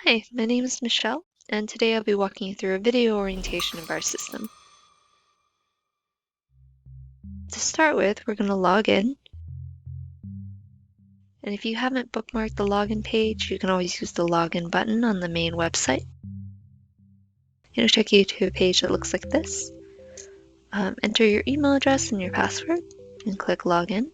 Hi, my name is Michelle, and today I'll be walking you through a video orientation of our system. To start with, we're going to log in, and if you haven't bookmarked the login page, you can always use the login button on the main website. It'll take you to a page that looks like this. Enter your email address and your password, and click Login.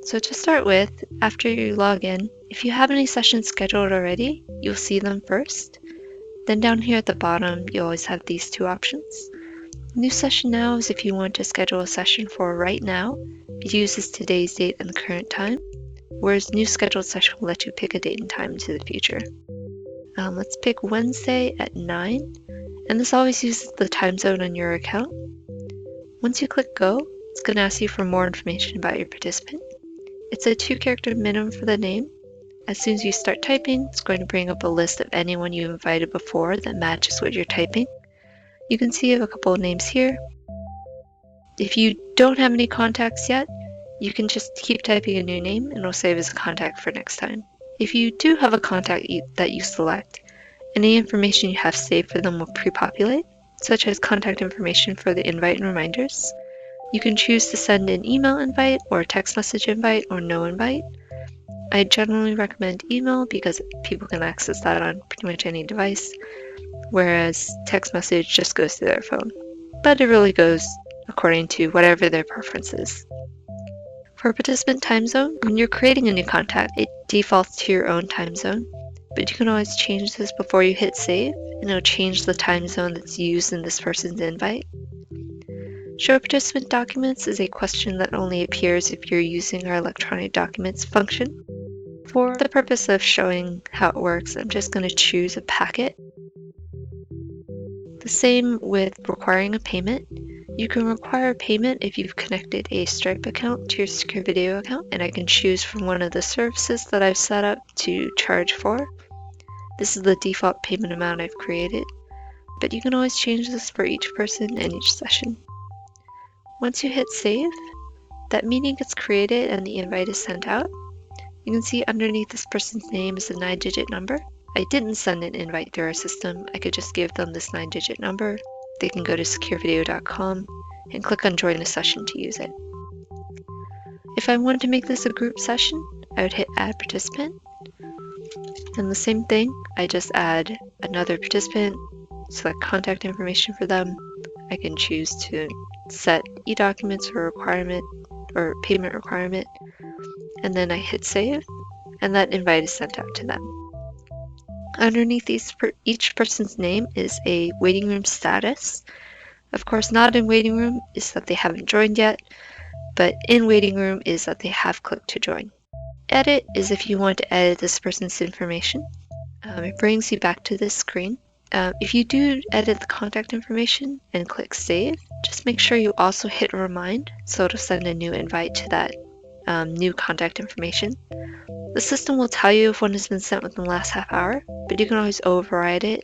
So to start with, after you log in, if you have any sessions scheduled already, you'll see them first. Then down here at the bottom, you always have these two options. New session now is if you want to schedule a session for right now. It uses today's date and the current time, whereas new scheduled session will let you pick a date and time into the future. Let's pick Wednesday at 9, and this always uses the time zone on your account. Once you click go, it's going to ask you for more information about your participant. It's a 2-character minimum for the name. As soon as you start typing, it's going to bring up a list of anyone you invited before that matches what you're typing. You can see I have a couple of names here. If you don't have any contacts yet, you can just keep typing a new name and it'll save as a contact for next time. If you do have a contact that you select, any information you have saved for them will pre-populate, such as contact information for the invite and reminders. You can choose to send an email invite or a text message invite or no invite. I generally recommend email because people can access that on pretty much any device, whereas text message just goes to their phone. But it really goes according to whatever their preference is. For participant time zone, when you're creating a new contact, it defaults to your own time zone, but you can always change this before you hit save, and it'll change the time zone that's used in this person's invite. Show participant documents is a question that only appears if you're using our electronic documents function. For the purpose of showing how it works, I'm just going to choose a packet. The same with requiring a payment. You can require a payment if you've connected a Stripe account to your SecureVideo account, and I can choose from one of the services that I've set up to charge for. This is the default payment amount I've created, but you can always change this for each person and each session. Once you hit save, that meeting gets created and the invite is sent out. You can see underneath this person's name is a 9-digit number. I didn't send an invite through our system. I could just give them this 9-digit number. They can go to SecureVideo.com and click on Join a Session to use it. If I wanted to make this a group session, I would hit Add Participant. And the same thing, I just add another participant, select contact information for them. I can choose to set e-documents for requirement or payment requirement, and then I hit save, and that invite is sent out to them. Underneath each person's name is a waiting room status. Of course, not in waiting room is that they haven't joined yet, but in waiting room is that they have clicked to join. Edit is if you want to edit this person's information. It brings you back to this screen. If you do edit the contact information and click save, just make sure you also hit remind so it'll send a new invite to that new contact information. The system will tell you if one has been sent within the last half hour, but you can always override it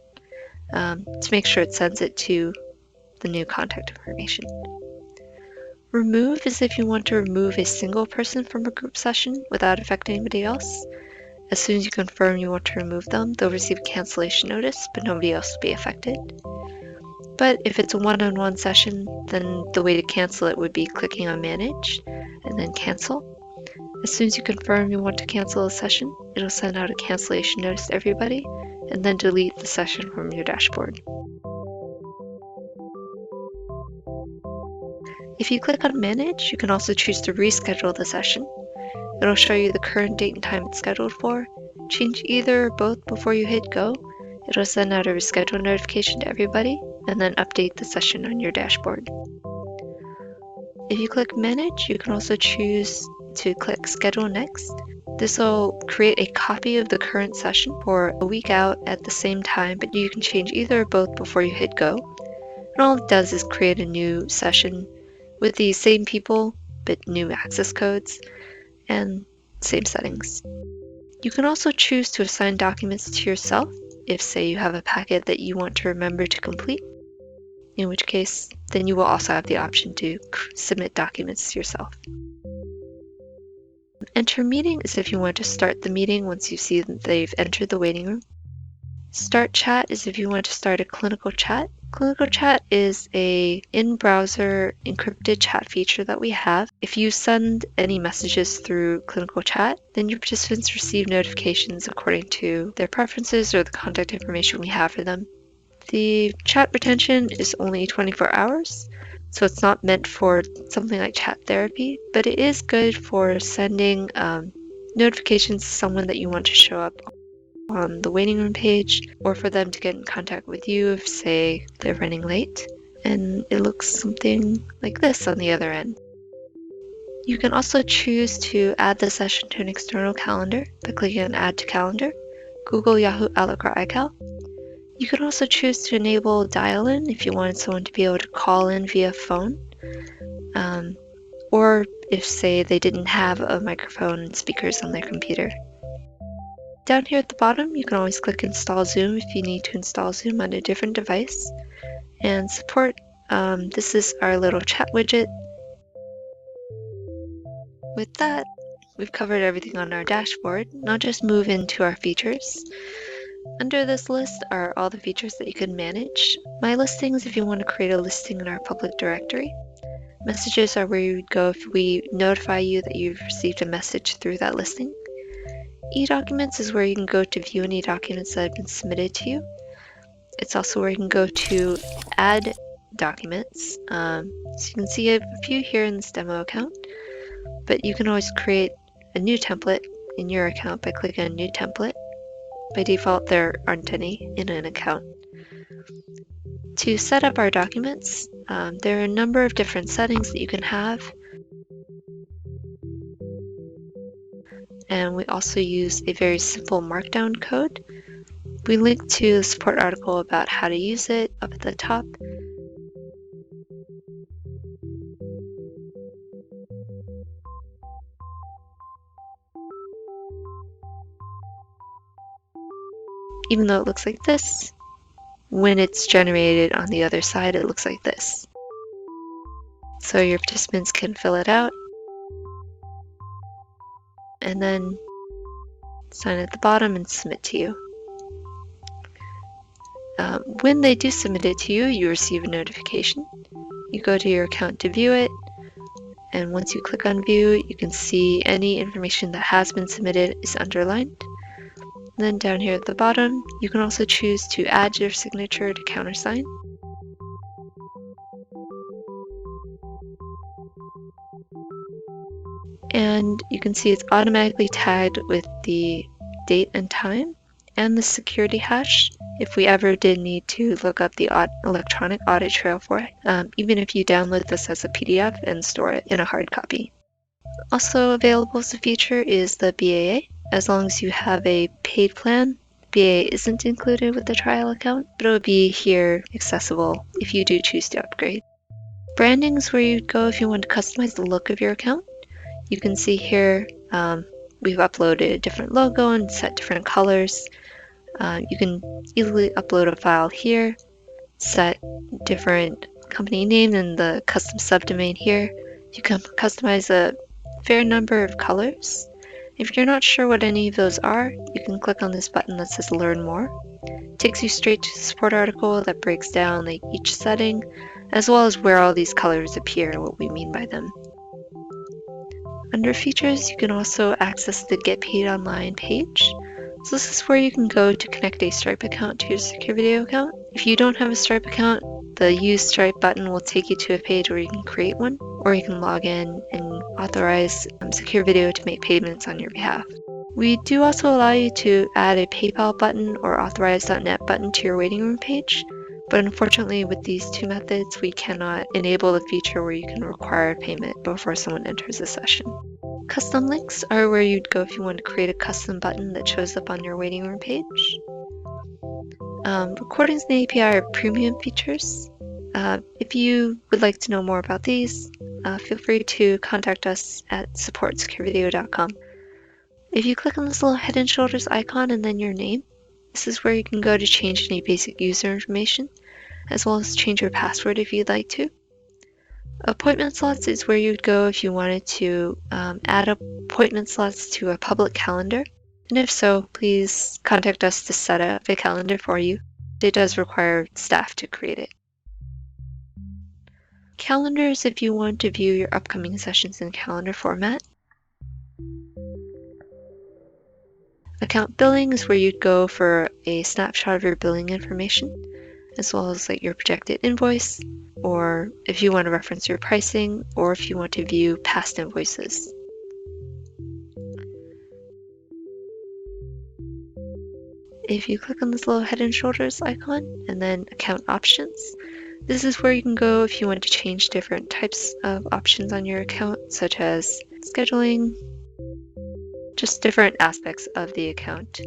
to make sure it sends it to the new contact information. Remove is if you want to remove a single person from a group session without affecting anybody else. As soon as you confirm you want to remove them, they'll receive a cancellation notice, but nobody else will be affected. But if it's a one-on-one session, then the way to cancel it would be clicking on Manage and then Cancel. As soon as you confirm you want to cancel a session, it'll send out a cancellation notice to everybody and then delete the session from your dashboard. If you click on Manage, you can also choose to reschedule the session. It'll show you the current date and time it's scheduled for. Change either or both before you hit go. It'll send out a reschedule notification to everybody and then update the session on your dashboard. If you click Manage, you can also choose to click Schedule Next. This will create a copy of the current session for a week out at the same time, but you can change either or both before you hit go. And all it does is create a new session with the same people, but new access codes and same settings. You can also choose to assign documents to yourself if, say, you have a packet that you want to remember to complete. in which case then you will also have the option to submit documents yourself. Enter meeting is if you want to start the meeting once you see that they've entered the waiting room. Start chat is if you want to start a clinical chat. Clinical chat is a in-browser encrypted chat feature that we have. If you send any messages through clinical chat, then your participants receive notifications according to their preferences or the contact information we have for them. The chat retention is only 24 hours, so it's not meant for something like chat therapy, but it is good for sending notifications to someone that you want to show up on the waiting room page, or for them to get in contact with you if, say, they're running late. And it looks something like this on the other end. You can also choose to add the session to an external calendar by clicking on Add to Calendar, Google, Yahoo, Outlook, or iCal. You can also choose to enable dial-in if you wanted someone to be able to call in via phone, or if, say, they didn't have a microphone and speakers on their computer. Down here at the bottom, you can always click Install Zoom if you need to install Zoom on a different device. And support, this is our little chat widget. With that, we've covered everything on our dashboard. Now just move into our features. Under this list are all the features that you can manage. My listings if you want to create a listing in our public directory. Messages are where you would go if we notify you that you've received a message through that listing. E-documents is where you can go to view any documents that have been submitted to you. It's also where you can go to add documents. So you can see a few here in this demo account, but you can always create a new template in your account by clicking on New Template. By default, there aren't any in an account. To set up our documents, there are a number of different settings that you can have. And we also use a very simple markdown code. We link to the support article about how to use it up at the top. Even though it looks like this, when it's generated on the other side, it looks like this. So your participants can fill it out and then sign at the bottom and submit to you. When they do submit it to you, you receive a notification. You go to your account to view it, and once you click on view, you can see any information that has been submitted is underlined. And then down here at the bottom, you can also choose to add your signature to countersign. And you can see it's automatically tagged with the date and time and the security hash if we ever did need to look up the electronic audit trail for it, even if you download this as a PDF and store it in a hard copy. Also available as a feature is the BAA. As long as you have a paid plan, BAA isn't included with the trial account, but it will be here accessible if you do choose to upgrade. Branding is where you'd go if you want to customize the look of your account. You can see here we've uploaded a different logo and set different colors. You can easily upload a file here, set different company name and the custom subdomain here. You can customize a fair number of colors. If you're not sure what any of those are, you can click on this button that says Learn More. It takes you straight to the support article that breaks down each setting, as well as where all these colors appear and what we mean by them. Under Features, you can also access the Get Paid Online page. So this is where you can go to connect a Stripe account to your SecureVideo account. If you don't have a Stripe account, the Use Stripe button will take you to a page where you can create one, or you can log in and authorize SecureVideo to make payments on your behalf. We do also allow you to add a PayPal button or Authorize.net button to your waiting room page, but unfortunately with these two methods, we cannot enable the feature where you can require payment before someone enters a session. Custom links are where you'd go if you want to create a custom button that shows up on your waiting room page. Recordings in the API are premium features. If you would like to know more about these, feel free to contact us at support@SecureVideo.com. If you click on this little head and shoulders icon and then your name, this is where you can go to change any basic user information. as well as change your password if you'd like to. Appointment slots is where you'd go if you wanted to add appointment slots to a public calendar. And if so, please contact us to set up a calendar for you. It does require staff to create it. Calendars if you want to view your upcoming sessions in calendar format. Account billing is where you'd go for a snapshot of your billing information, as well as like your projected invoice, or if you want to reference your pricing, or if you want to view past invoices. If you click on this little head and shoulders icon and then account options, this is where you can go if you want to change different types of options on your account, such as scheduling, just different aspects of the account.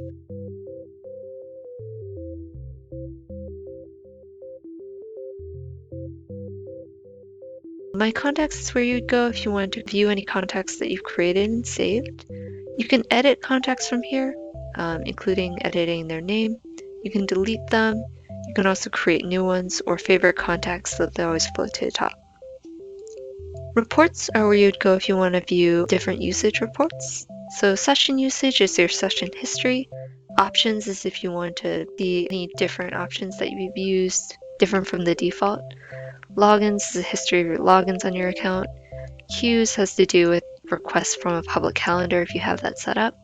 My contacts is where you'd go if you want to view any contacts that you've created and saved. You can edit contacts from here, including editing their name. You can delete them. You can also create new ones or favorite contacts so that they always float to the top. Reports are where you'd go if you want to view different usage reports. So session usage is your session history. Options is if you want to see any different options that you've used, different from the default. Logins is a history of your logins on your account. Queues has to do with requests from a public calendar if you have that set up.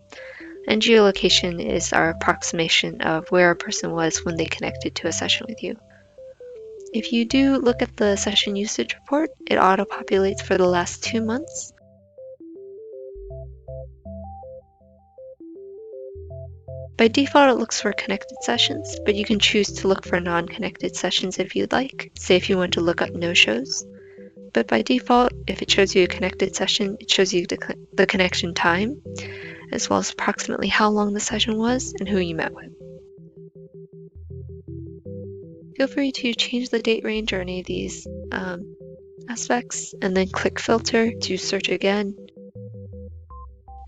And geolocation is our approximation of where a person was when they connected to a session with you. If you do look at the session usage report, it auto-populates for the last 2 months. By default, it looks for connected sessions, but you can choose to look for non-connected sessions if you'd like, say if you want to look up no-shows. But by default, if it shows you a connected session, it shows you the connection time, as well as approximately how long the session was and who you met with. Feel free to change the date range or any of these aspects, and then click Filter to search again.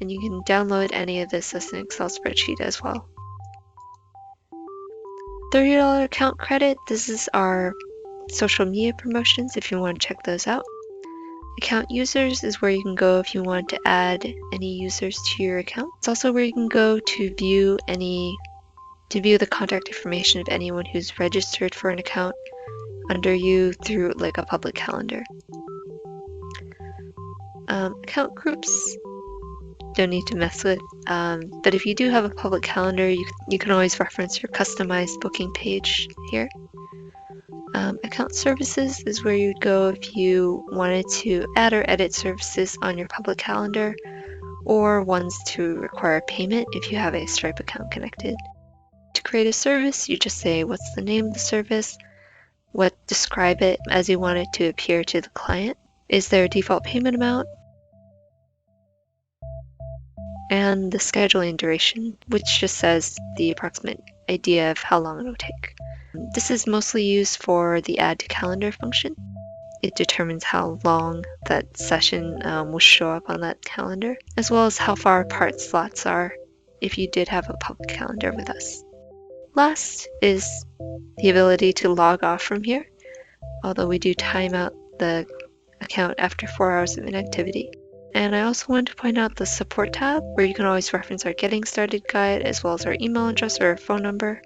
And you can download any of this as an Excel spreadsheet as well. $30 account credit, this is our social media promotions if you want to check those out. Account users is where you can go if you want to add any users to your account. It's also where you can go to view the contact information of anyone who's registered for an account under you through like a public calendar. Account groups, don't need to mess with, but if you do have a public calendar, you can always reference your customized booking page here. Account services is where you'd go if you wanted to add or edit services on your public calendar, or ones to require payment if you have a Stripe account connected. To create a service, you just say what's the name of the service, describe it as you want it to appear to the client. Is there a default payment amount? And the scheduling duration, which just says the approximate idea of how long it'll take. This is mostly used for the add to calendar function. It determines how long that session will show up on that calendar, as well as how far apart slots are if you did have a public calendar with us. Last is the ability to log off from here, although we do time out the account after 4 hours of inactivity. And I also wanted to point out the support tab, where you can always reference our getting started guide, as well as our email address or our phone number.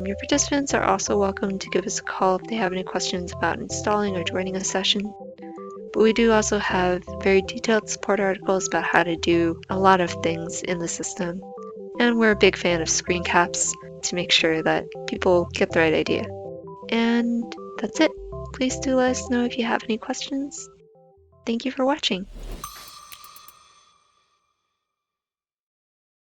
Your participants are also welcome to give us a call if they have any questions about installing or joining a session. But we do also have very detailed support articles about how to do a lot of things in the system. And we're a big fan of screen caps to make sure that people get the right idea. And that's it. Please do let us know if you have any questions. Thank you for watching.